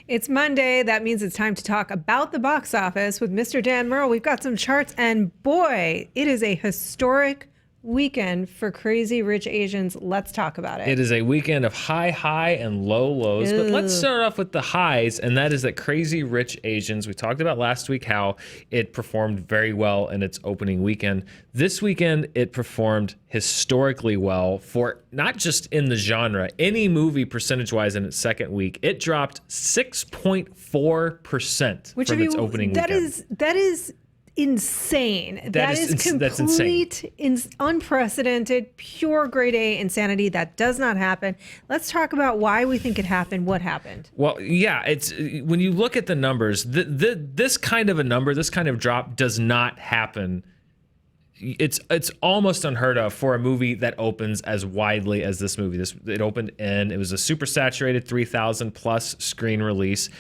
It's Monday. That means it's time to talk about the box office with Mr. Dan Murrell. We've got some charts, and boy, it is a historic weekend for Crazy Rich Asians. Let's talk about it. It is a weekend of high and low lows. But let's start off with the highs, and that is that Crazy Rich Asians, we talked about last week how it performed very well in its opening weekend. This weekend, it performed historically well for not just in the genre, any movie percentage-wise in its second week. It dropped 6.4% from its opening weekend. That is insane. That's complete, unprecedented, pure grade A insanity. That does not happen. Let's talk about why we think it happened, what happened. Well, yeah, it's when you look at the numbers, this kind of a number, this kind of drop does not happen. It's almost unheard of for a movie that opens as widely as this movie. It opened in, it was a super saturated 3,000 plus screen release.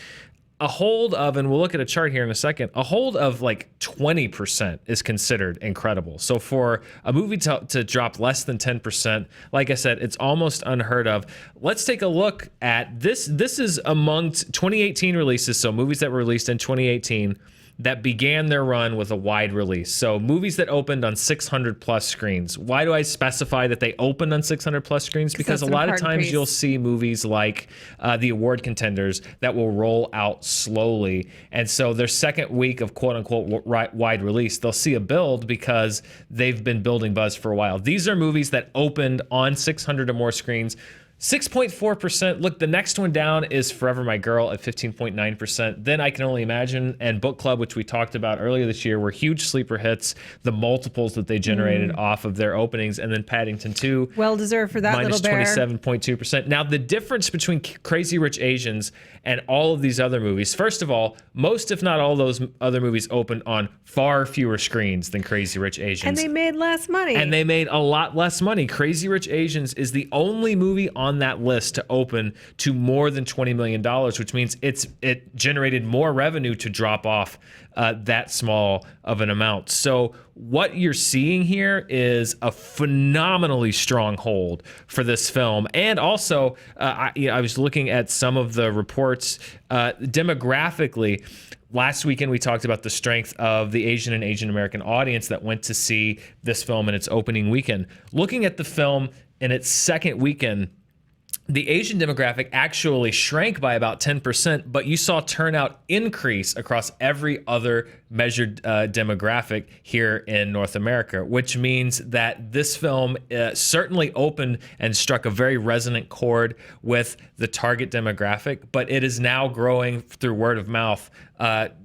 A hold of, and we'll look at a chart here in a second, a hold of like 20% is considered incredible. So for a movie to drop less than 10%, like I said, it's almost unheard of. Let's take a look at this. This is amongst 2018 releases, so movies that were released in 2018 that began their run with a wide release. So movies that opened on 600 plus screens. Why do I specify that they opened on 600 plus screens? Because a lot of times you'll see movies like the award contenders that will roll out slowly. And so their second week of quote unquote wide release, they'll see a build because they've been building buzz for a while. These are movies that opened on 600 or more screens. 6.4%. Look, the next one down is Forever My Girl at 15.9%. Then I Can Only Imagine and Book Club, which we talked about earlier this year, were huge sleeper hits. The multiples that they generated off of their openings. And then Paddington 2. Well deserved for that little bear. Minus 27.2%. Now, the difference between Crazy Rich Asians and all of these other movies, first of all, most if not all those other movies opened on far fewer screens than Crazy Rich Asians. And they made less money. And they made a lot less money. Crazy Rich Asians is the only movie on that list to open to more than $20 million, which means it generated more revenue to drop off that small of an amount. So what you're seeing here is a phenomenally strong hold for this film. And also, I was looking at some of the reports demographically. Last weekend, we talked about the strength of the Asian and Asian American audience that went to see this film in its opening weekend. Looking at the film in its second weekend, the Asian demographic actually shrank by about 10%, but you saw turnout increase across every other measured demographic here in North America, which means that this film certainly opened and struck a very resonant chord with the target demographic, but it is now growing through word of mouth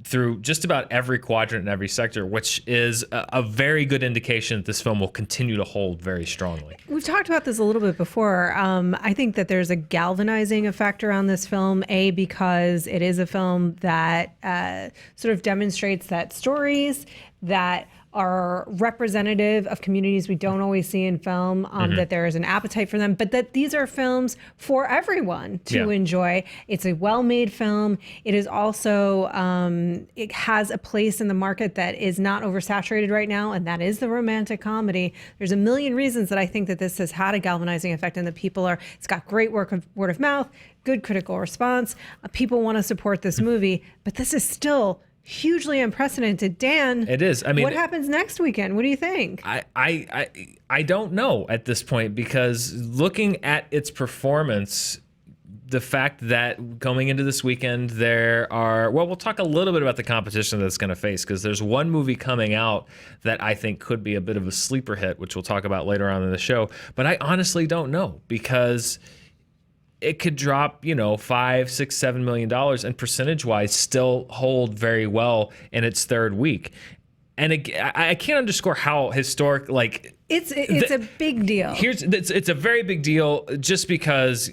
through just about every quadrant and every sector, which is a very good indication that this film will continue to hold very strongly. We've talked about this a little bit before. I think that there's a galvanizing effect around this film, because it is a film that sort of demonstrates that stories that are representative of communities we don't always see in film, that there is an appetite for them, but that these are films for everyone to enjoy. It's a well-made film. It is also, it has a place in the market that is not oversaturated right now, and that is the romantic comedy. There's a million reasons that I think that this has had a galvanizing effect, and that it's got great word of mouth, good critical response. People want to support this movie, but this is still hugely unprecedented. Dan, it is. I mean, what happens next weekend? What do you think? I don't know at this point, because looking at its performance, the fact that going into this weekend we'll talk a little bit about the competition that's going to face, because there's one movie coming out that I think could be a bit of a sleeper hit, which we'll talk about later on in the show. But I honestly don't know, because it could drop, $5, $6, $7 million and percentage-wise still hold very well in its third week. And I can't underscore how historic, it's a big deal. It's a very big deal, just because,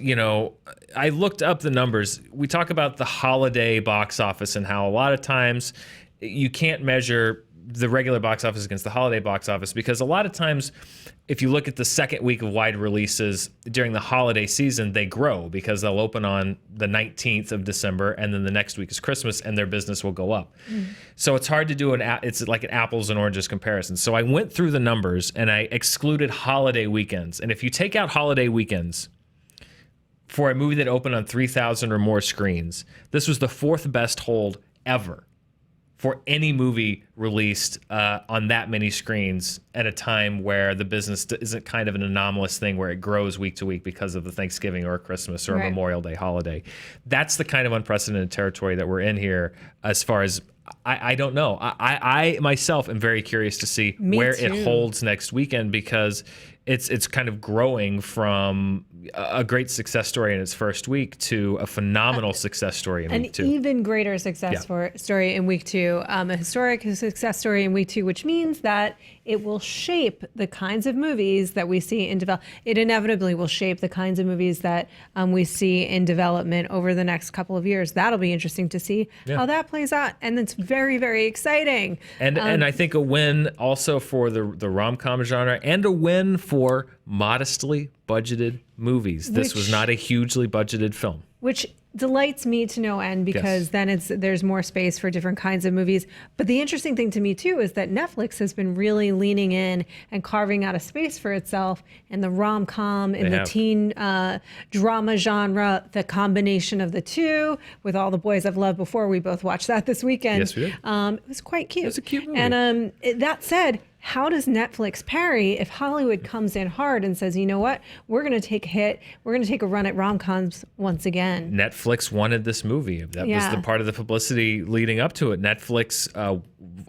I looked up the numbers. We talk about the holiday box office and how a lot of times you can't measure the regular box office against the holiday box office, because a lot of times if you look at the second week of wide releases during the holiday season, they grow because they'll open on the 19th of December, and then the next week is Christmas, and their business will go up. So it's hard to do it's like an apples and oranges comparison. So I went through the numbers and I excluded holiday weekends. And if you take out holiday weekends, for a movie that opened on 3,000 or more screens. This was the fourth best hold ever for any movie released on that many screens at a time where the business isn't kind of an anomalous thing where it grows week to week because of the Thanksgiving or Christmas or a Memorial Day holiday. That's the kind of unprecedented territory that we're in here as far as I don't know. I myself am very curious to see where it holds next weekend, because it's kind of growing from a great success story in its first week to a phenomenal success story in week two. An even greater success story in week two, a historic success story in week two, which means that it will shape the kinds of movies that we see in development. It inevitably will shape the kinds of movies that we see in development over the next couple of years. That'll be interesting to see how that plays out. And it's very, very exciting. And I think a win also for the rom-com genre, and a win for modestly budgeted movies. This was not a hugely budgeted film. Which delights me to no end, because then there's more space for different kinds of movies. But the interesting thing to me too is that Netflix has been really leaning in and carving out a space for itself in the rom-com, in the teen drama genre, the combination of the two with All the Boys I've Loved Before. We both watched that this weekend. Yes, we did. It was quite cute. It was a cute movie. And that said, how does Netflix parry if Hollywood comes in hard and says, you know what, we're going to take a hit, we're going to take a run at rom-coms once again? Netflix wanted this movie. That was the part of the publicity leading up to it. Netflix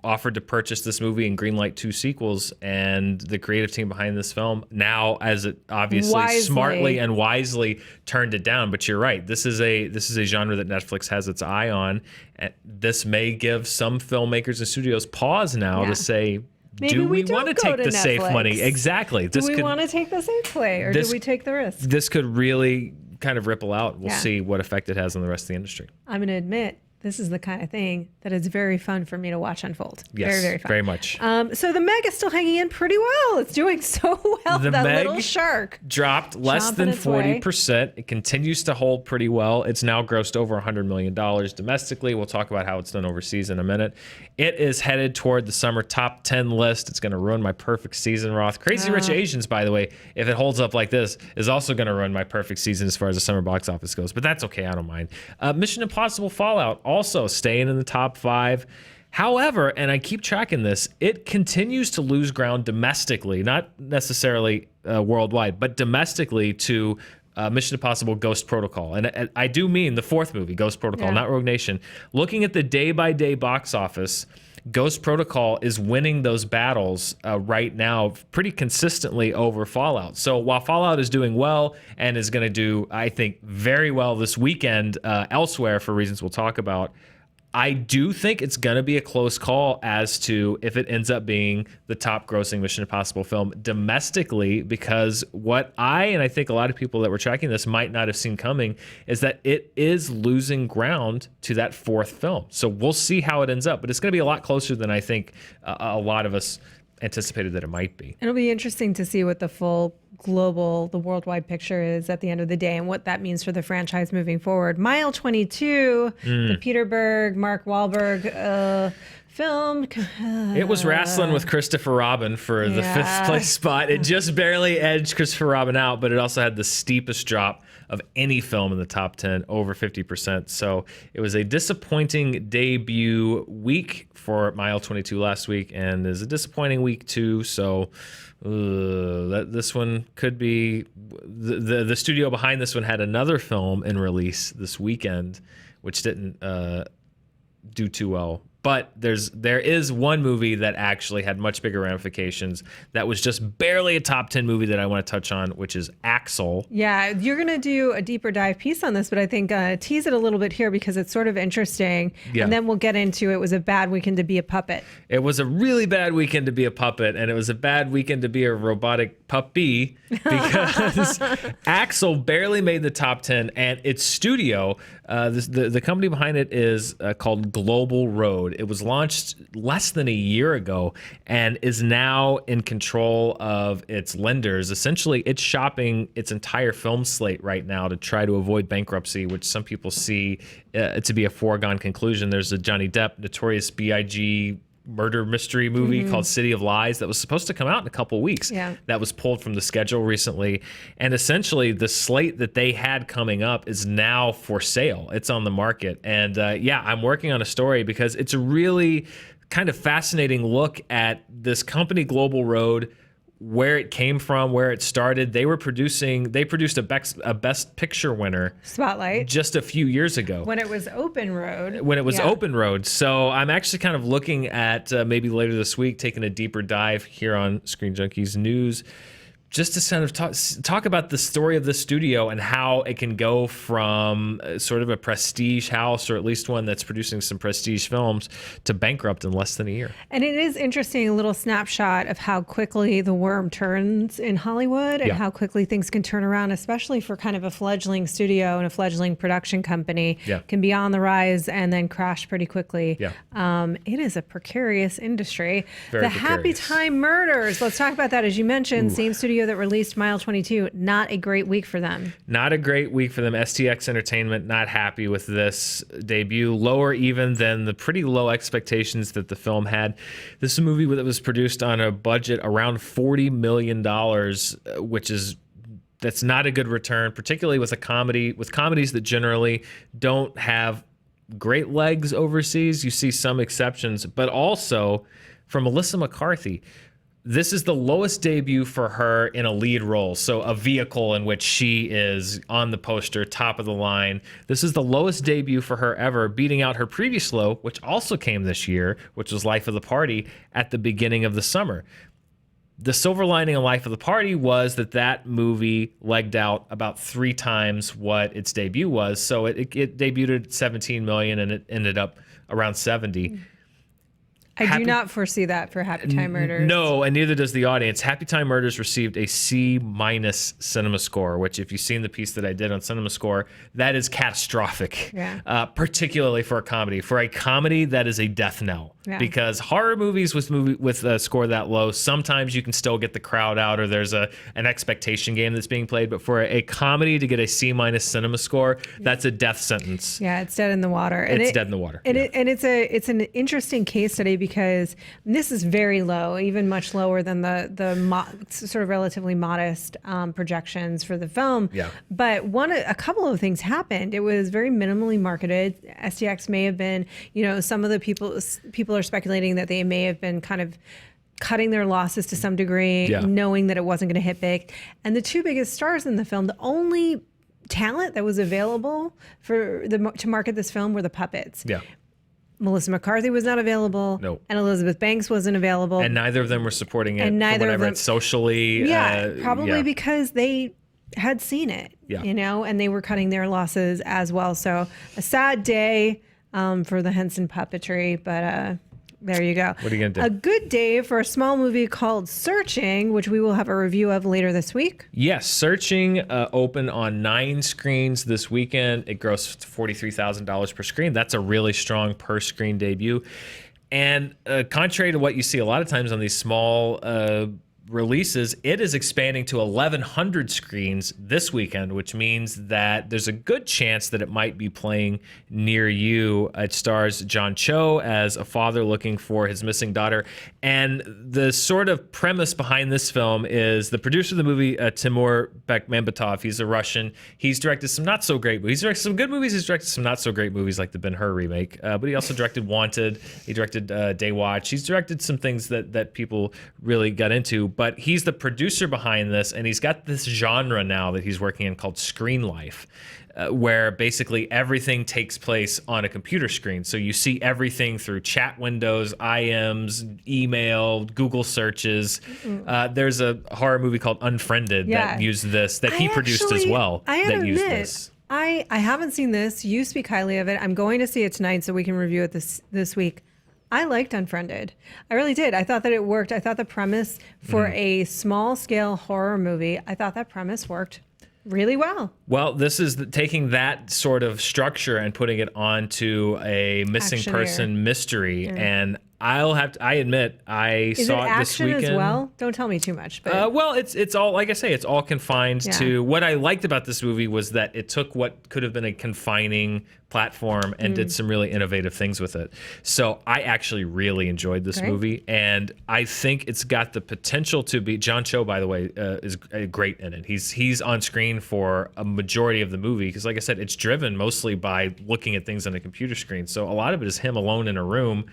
offered to purchase this movie and greenlight 2 sequels, and the creative team behind this film, now as it obviously smartly and wisely turned it down. But you're right, this is a genre that Netflix has its eye on, and this may give some filmmakers and studios pause now to say, maybe do we want to take the safe money? Exactly. Do we want to take the safe play, or do we take the risk? This could really kind of ripple out. We'll see what effect it has on the rest of the industry. I'm going to admit, this is the kind of thing that is very fun for me to watch unfold. Yes, very, very fun. Very much. So the Meg is still hanging in pretty well. It's doing so well. The that Meg little shark dropped less than 40%. It continues to hold pretty well. It's now grossed over $100 million domestically. We'll talk about how it's done overseas in a minute. It is headed toward the summer top 10 list. It's going to ruin my perfect season, Roth. Crazy Rich Asians, by the way, if it holds up like this, is also going to ruin my perfect season as far as the summer box office goes. But that's okay. I don't mind. Mission Impossible Fallout also staying in the top 5. However, and I keep tracking this, it continues to lose ground domestically, not necessarily worldwide, but domestically to Mission Impossible Ghost Protocol. And I do mean the fourth movie, Ghost Protocol, not Rogue Nation. Looking at the day-by-day box office, Ghost Protocol is winning those battles right now pretty consistently over Fallout. So while Fallout is doing well and is going to do, I think, very well this weekend elsewhere for reasons we'll talk about, I do think it's going to be a close call as to if it ends up being the top grossing Mission Impossible film domestically, because what and I think a lot of people that were tracking this might not have seen coming is that it is losing ground to that fourth film. So we'll see how it ends up, but it's going to be a lot closer than I think a lot of us anticipated that it might be. It'll be interesting to see what the full the worldwide picture is at the end of the day, and what that means for the franchise moving forward. Mile 22, the Peter Berg, Mark Wahlberg film. It was wrestling with Christopher Robin for the 5th place spot. It just barely edged Christopher Robin out, but it also had the steepest drop of any film in the top 10, over 50%. So it was a disappointing debut week for Mile 22 last week, and is a disappointing week too. So this one could be the studio behind this one had another film in release this weekend, which didn't do too well. But there is one movie that actually had much bigger ramifications that was just barely a top 10 movie that I want to touch on, which is Axel. Yeah, you're going to do a deeper dive piece on this, but I think tease it a little bit here because it's sort of interesting. Yeah. And then we'll get into it was a bad weekend to be a puppet. It was a really bad weekend to be a puppet, and it was a bad weekend to be a robotic puppy because Axel barely made the top 10, and its studio, the company behind it is called Global Road. It was launched less than a year ago and is now in control of its lenders. Essentially, it's shopping its entire film slate right now to try to avoid bankruptcy, which some people see to be a foregone conclusion. There's a Johnny Depp, Notorious B.I.G. murder mystery movie called City of Lies that was supposed to come out in a couple weeks. Yeah. That was pulled from the schedule recently. And essentially the slate that they had coming up is now for sale. It's on the market. And I'm working on a story because it's a really kind of fascinating look at this company, Global Road, where it came from, where it started. They produced a Best Picture winner Spotlight just a few years ago. when it was Open Road. Open Road. So I'm actually kind of looking at maybe later this week, taking a deeper dive here on Screen Junkies News, just to kind of talk about the story of the studio and how it can go from sort of a prestige house, or at least one that's producing some prestige films, to bankrupt in less than a year. And it is interesting, a little snapshot of how quickly the worm turns in Hollywood and how quickly things can turn around, especially for kind of a fledgling studio and a fledgling production company. Can be on the rise and then crash pretty quickly. It is a precarious industry. Very the precarious. Happytime Murders. Let's talk about that. As you mentioned, same studio that released Mile 22. Not a great week for them. Not a great week for them. STX Entertainment not happy with this debut. Lower even than the pretty low expectations that the film had. This is a movie that was produced on a budget around $40 million, that's not a good return, particularly with a comedy, with comedies that generally don't have great legs overseas. You see some exceptions, but also from Melissa McCarthy. This is the lowest debut for her in a lead role, so a vehicle in which she is on the poster, top of the line. This is the lowest debut for her ever, beating out her previous low, which also came this year, which was Life of the Party at the beginning of the summer. The silver lining of Life of the Party was that movie legged out about 3 times what its debut was, so it debuted at 17 million and it ended up around 70. I do not foresee that for Happytime Murders. No, and neither does the audience. Happytime Murders received a C- Cinema Score, which, if you've seen the piece that I did on Cinema Score, that is catastrophic. Particularly for a comedy. For a comedy, that is a death knell. Because horror movies with a score that low, sometimes you can still get the crowd out, or there's an expectation game that's being played. But for a comedy to get a C- Cinema Score, that's a death sentence. Yeah, it's dead in the water. It's dead in the water. And it's an interesting case study because this is very low, even much lower than the sort of relatively modest projections for the film. But a couple of things happened. It was very minimally marketed. STX may have been, some of the people are speculating that they may have been kind of cutting their losses to some degree, knowing that it wasn't going to hit big. And the 2 biggest stars in the film, the only talent that was available to market this film were the puppets. Melissa McCarthy was not available. And Elizabeth Banks wasn't available. And neither of them were supporting it. And neither of them socially. Probably because they had seen it, and they were cutting their losses as well. So a sad day for the Henson puppetry, but there you go. What are you going to do? A good day for a small movie called Searching, which we will have a review of later this week. Yes, Searching opened on 9 screens this weekend. It grossed $43,000 per screen. That's a really strong per screen debut. And contrary to what you see a lot of times on these small releases, it is expanding to 1,100 screens this weekend, which means that there's a good chance that it might be playing near you. It stars John Cho as a father looking for his missing daughter. And the sort of premise behind this film is the producer of the movie, Timur Bekmambetov, he's a Russian. He's directed some not so great movies. He's directed some good movies. He's directed some not so great movies like the Ben-Hur remake. But he also directed Wanted. He directed Daywatch. He's directed some things that people really got into. But he's the producer behind this, and he's got this genre now that he's working in called Screen Life, where basically everything takes place on a computer screen. So you see everything through chat windows, IMs, email, Google searches. There's a horror movie called Unfriended that used this, that he produced as well, that used this. I haven't seen this. You speak highly of it. I'm going to see it tonight so we can review it this week. I liked Unfriended. I really did. I thought that it worked. I thought the premise for a small-scale horror movie, I thought that premise worked really well. Well, this is taking that sort of structure and putting it onto a missing person mystery. And I admit I Is saw it it this action weekend as well? Don't tell me too much. But well, it's all, like I say, it's all confined to what I liked about this movie was that it took what could have been a confining platform and did some really innovative things with it. So I actually really enjoyed this movie, and I think it's got the potential to be. John Cho, by the way, is great in it. He's on screen for a majority of the movie because, like I said, it's driven mostly by looking at things on a computer screen. So a lot of it is him alone in a room.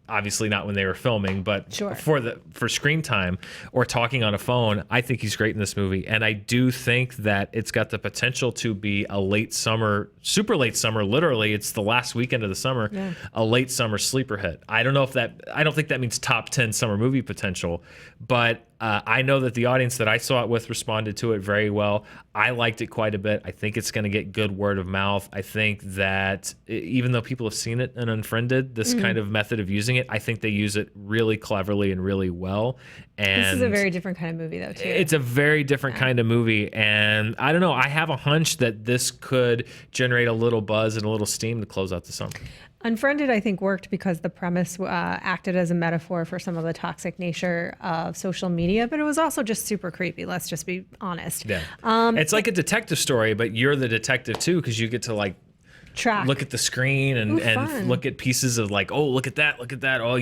Obviously not when they were filming, but for screen time or talking on a phone. I think he's great in this movie, and I do think that it's got the potential to be a late summer, super late summer. Literally, it's the last weekend of the summer, a late summer sleeper hit. I don't think that means top 10 summer movie potential, but I know that the audience that I saw it with responded to it very well. I liked it quite a bit. I think it's going to get good word of mouth. I think that even though people have seen it and unfriended this kind of method of using it, I think they use it really cleverly and really well. And this is a very different kind of movie, though, too. It's a very different kind of movie. And I don't know. I have a hunch that this could generate a little buzz and a little steam to close out the summer. Unfriended, I think, worked because the premise acted as a metaphor for some of the toxic nature of social media, but it was also just super creepy. Let's just be honest. Yeah. It's like a detective story, but you're the detective too, because you get to like track, look at the screen and look at pieces of like, oh, look at that. Oh,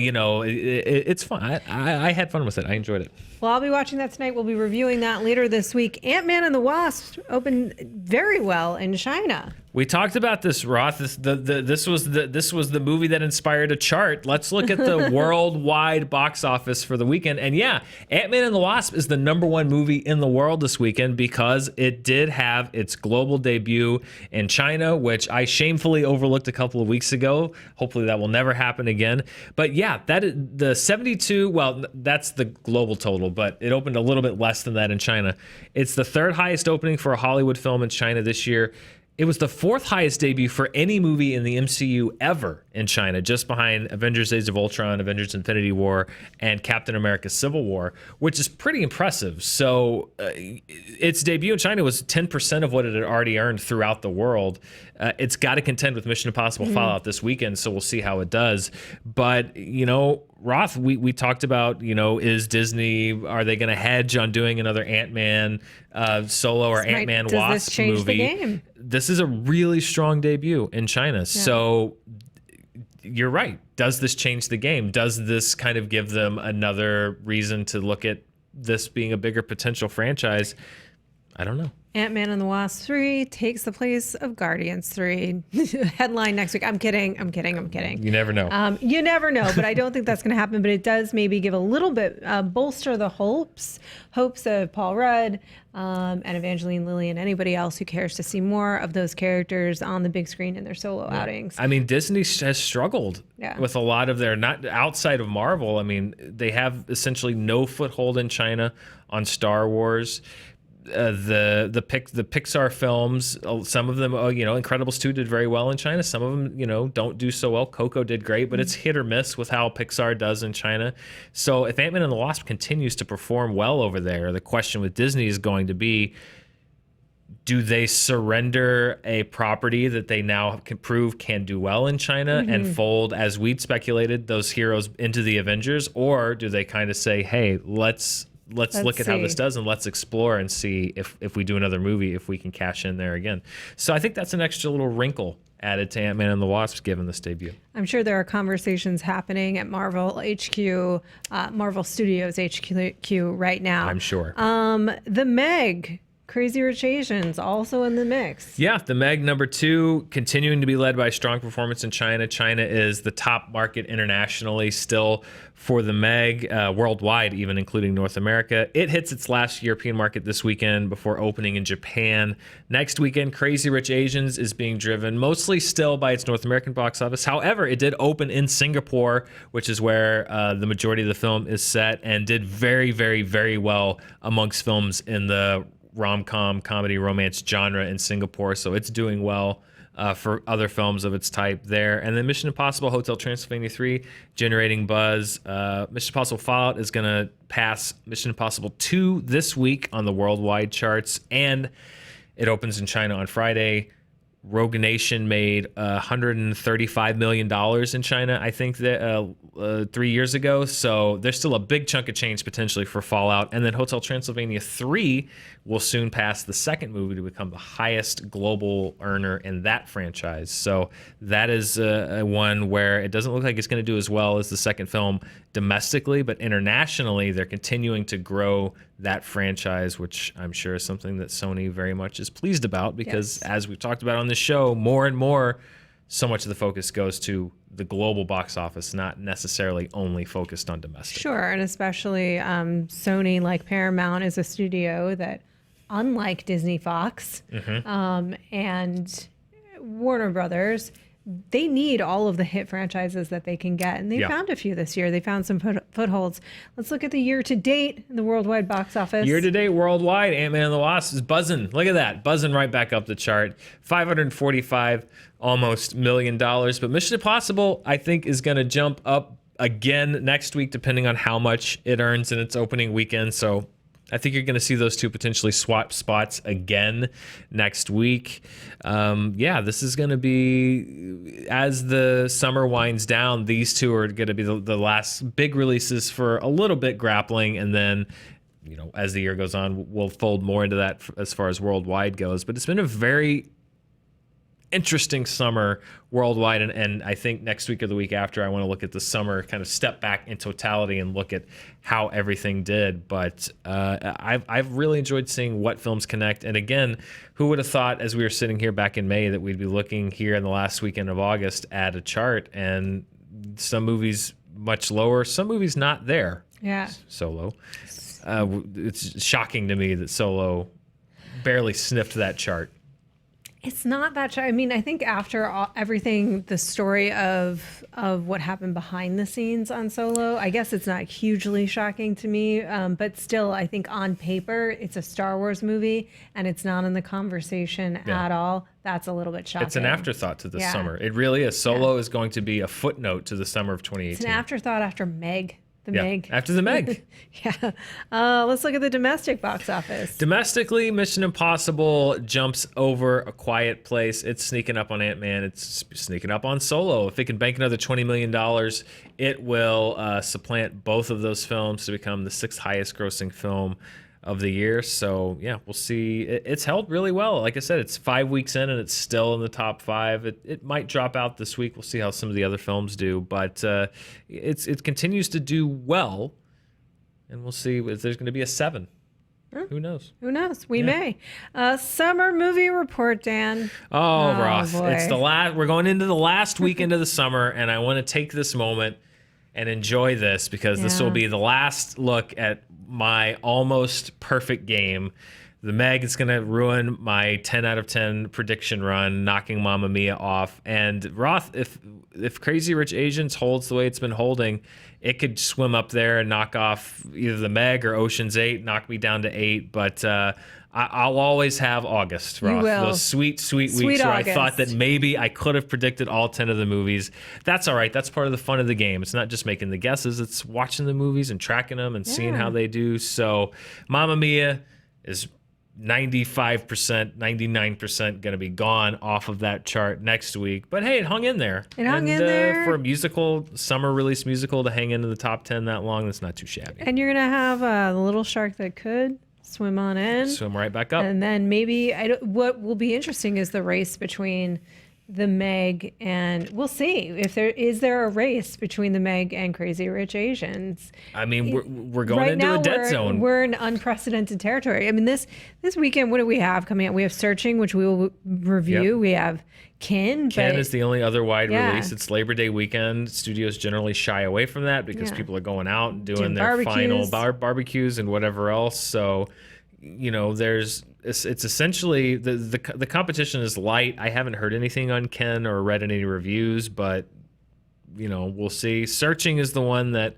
it's fun. I had fun with it. I enjoyed it. Well, I'll be watching that tonight. We'll be reviewing that later this week. Ant-Man and the Wasp opened very well in China. We talked about this, Roth. This was the movie that inspired a chart. Let's look at the worldwide box office for the weekend. And yeah, Ant-Man and the Wasp is the #1 movie in the world this weekend because it did have its global debut in China, which I shamefully overlooked a couple of weeks ago. Hopefully that will never happen again. But yeah, that is the 72. Well, that's the global total, but it opened a little bit less than that in China. It's the 3rd highest opening for a Hollywood film in China this year. It was the 4th highest debut for any movie in the MCU ever in China, just behind Avengers Age of Ultron, Avengers Infinity War, and Captain America Civil War, which is pretty impressive. So its debut in China was 10% of what it had already earned throughout the world. It's got to contend with Mission Impossible Fallout this weekend, so we'll see how it does. But, Roth, we talked about, is Disney, are they going to hedge on doing another Ant-Man solo or Ant-Man Wasp movie? Does this change the game? This is a really strong debut in China. Yeah. So you're right. Does this change the game? Does this kind of give them another reason to look at this being a bigger potential franchise? I don't know. Ant-Man and the Wasp 3 takes the place of Guardians 3. Headline next week. I'm kidding. You never know. You never know, but I don't think that's going to happen. But it does maybe give a little bit, bolster the hopes of Paul Rudd and Evangeline Lilly and anybody else who cares to see more of those characters on the big screen in their solo outings. I mean, Disney has struggled with a lot of their, not outside of Marvel. I mean, they have essentially no foothold in China on Star Wars. The Pixar films, some of them, Incredibles 2 did very well in China. Some of them, don't do so well. Coco did great, but it's hit or miss with how Pixar does in China. So if Ant-Man and the Wasp continues to perform well over there, the question with Disney is going to be, do they surrender a property that they now can prove can do well in China and fold, as we'd speculated, those heroes into the Avengers? Or do they kind of say, hey, let's look at how this does and let's explore and see if we do another movie, if we can cash in there again. So I think that's an extra little wrinkle added to Ant-Man and the Wasp given this debut. I'm sure there are conversations happening at Marvel HQ, Marvel Studios HQ right now. I'm sure. The Meg, Crazy Rich Asians, also in the mix. Yeah, the Meg #2 continuing to be led by strong performance in China. China is the top market internationally still for the Meg, worldwide, even including North America. It hits its last European market this weekend before opening in Japan. Next weekend, Crazy Rich Asians is being driven mostly still by its North American box office. However, it did open in Singapore, which is where the majority of the film is set, and did very, very, very well amongst films in the rom-com, comedy, romance genre in Singapore. So it's doing well for other films of its type there. And then Mission Impossible Hotel Transylvania 3 generating buzz. Mission Impossible Fallout is going to pass Mission Impossible 2 this week on the worldwide charts, and it opens in China on Friday. Rogue Nation made $135 million in China, I think, that 3 years ago. So there's still a big chunk of change potentially for Fallout. And then Hotel Transylvania 3 will soon pass the second movie to become the highest global earner in that franchise. So that is one where it doesn't look like it's going to do as well as the second film domestically, but internationally, they're continuing to grow that franchise, which I'm sure is something that Sony very much is pleased about because, as we've talked about on the show, more and more, so much of the focus goes to the global box office, not necessarily only focused on domestic. Sure, and especially Sony, like Paramount, is a studio that, unlike Disney, Fox, and Warner Brothers, they need all of the hit franchises that they can get, and they found a few this year. They found some footholds. Let's look at the year-to-date in the worldwide box office. Year-to-date worldwide, Ant-Man and the Wasp is buzzing. Look at that, buzzing right back up the chart. $545 almost $1 million. But Mission Impossible, I think, is going to jump up again next week, depending on how much it earns in its opening weekend. So I think you're going to see those two potentially swap spots again next week. This is going to be, as the summer winds down, these two are going to be the last big releases for a little bit grappling. And then, as the year goes on, we'll fold more into that as far as worldwide goes. But it's been a very interesting summer worldwide, and I think next week or the week after I want to look at the summer, kind of step back in totality and look at how everything did. But I've really enjoyed seeing what films connect. And again, who would have thought as we were sitting here back in May that we'd be looking here in the last weekend of August at a chart, and some movies much lower, some movies not there. Solo. It's shocking to me that Solo barely sniffed that chart. It's not that. I mean, I think after everything, the story of what happened behind the scenes on Solo, I guess it's not hugely shocking to me. But still, I think on paper, it's a Star Wars movie, and it's not in the conversation at all. That's a little bit shocking. It's an afterthought to this summer. It really is. Solo is going to be a footnote to the summer of 2018. It's an afterthought after Meg. Meg. After the Meg. Let's look at the domestic box office. Domestically, Mission Impossible jumps over A Quiet Place. It's sneaking up on Ant-Man. It's sneaking up on Solo. If it can bank another $20 million, it will supplant both of those films to become the 6th highest grossing film of the year. So we'll see. It's held really well. Like I said, it's 5 weeks in and it's still in the top 5. It might drop out this week. We'll see how some of the other films do, but it continues to do well, and we'll see if there's going to be a 7. Who knows? We may. Summer movie report, Dan. Oh, Roth. Boy. It's the last. We're going into the last weekend of the summer, and I want to take this moment and enjoy this because this will be the last look at my almost perfect game. The Meg is going to ruin my 10 out of 10 prediction run, knocking Mamma Mia off. And Roth, if Crazy Rich Asians holds the way it's been holding, it could swim up there and knock off either the Meg or Ocean's 8, knock me down to 8. But I'll always have August, Roth. Those sweet weeks where August. I thought that maybe I could have predicted all 10 of the movies. That's all right. That's part of the fun of the game. It's not just making the guesses. It's watching the movies and tracking them and seeing how they do. So Mamma Mia is 95%, 99% going to be gone off of that chart next week. But hey, it hung in there. It hung in there. For a musical, summer release musical to hang into the top 10 that long, that's not too shabby. And you're going to have The Little Shark That Could swim on in. Swim right back up. And then maybe, what will be interesting is the race between the Meg and we'll see if there a race between the Meg and Crazy Rich Asians. I mean, we're going into a dead zone. We're in unprecedented territory. I mean, this weekend, what do we have coming out? We have Searching, which we will review. We have Kin. Kin is the only other wide release. It's Labor Day weekend. Studios generally shy away from that because people are going out and doing their final barbecues and whatever else. So, it's essentially the competition is light. I haven't heard anything on Ken or read any reviews, but we'll see. Searching is the one that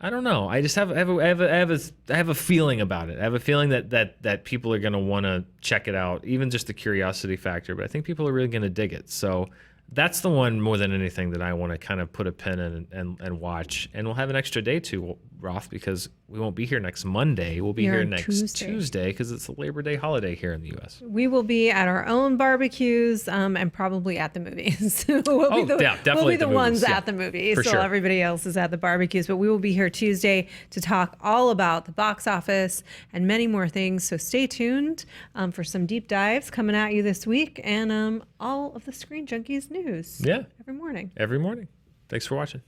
I don't know. I just have a feeling about it. I have a feeling that people are going to want to check it out, even just the curiosity factor. But I think people are really going to dig it. So that's the one more than anything that I want to kind of put a pin in and watch. And we'll have an extra day to Roth, because we won't be here next Monday. We'll be Here here on next Tuesday because it's a Labor Day holiday here in the U.S. We will be at our own barbecues and probably at the movies. We'll be definitely the the ones movies, yeah, at the movies. for So sure. everybody else is at the barbecues. But we will be here Tuesday to talk all about the box office and many more things. So stay tuned for some deep dives coming at you this week and all of the Screen Junkies news. Yeah. Every morning. Every morning. Thanks for watching.